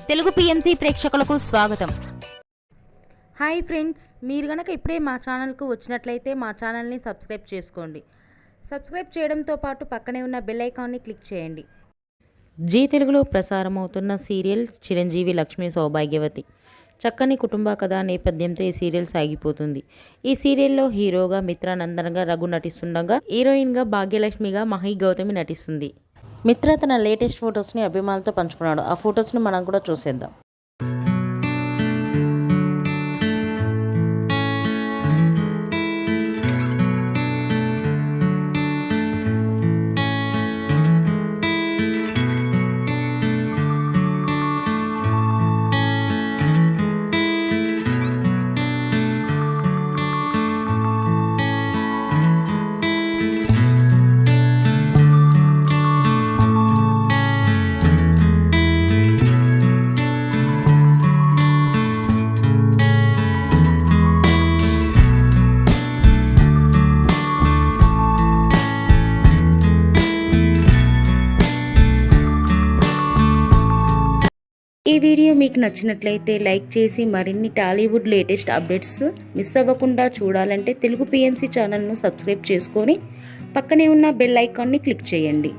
Telugu PMC ప్రేక్షకులకు స్వాగతం. Hi friends, మీరు గనక ఇప్పుడే మా ఛానల్కు వచ్చినట్లయితే మా ఛానల్ని సబ్స్క్రైబ్ చేసుకోండి. సబ్స్క్రైబ్ చేయడంతో పాటు పక్కనే ఉన్న బెల్ ఐకాన్ని క్లిక్ చేయండి. జీ తెలుగులో ప్రసారమవుతున్న సీరియల్ చిరంజీవి లక్ష్మీ సౌభాగ్యవతి. చక్కని కుటుంబ కథ నేపథ్యంతో ఈ సీరియల్ సాగిపోతుంది. ఈ సీరియల్లో హీరోగా మిత్రానందన్గా రఘు నటిస్తుండగా, హీరోయిన్గా భాగ్యలక్ష్మిగా మహి గౌతమి నటిస్తుంది. మిత్ర తన లేటెస్ట్ ఫొటోస్ని అభిమానులతో పంచుకున్నాడు. ఆ ఫొటోస్ని మనం కూడా చూసేద్దాం. ఈ వీడియో మీకు నచ్చినట్లయితే లైక్ చేసి మరిన్ని టాలీవుడ్ లేటెస్ట్ అప్డేట్స్ మిస్ అవ్వకుండా చూడాలంటే తెలుగు పిఎంసి ఛానల్ను సబ్స్క్రైబ్ చేసుకొని పక్కనే ఉన్న బెల్ ఐకాన్ని క్లిక్ చేయండి.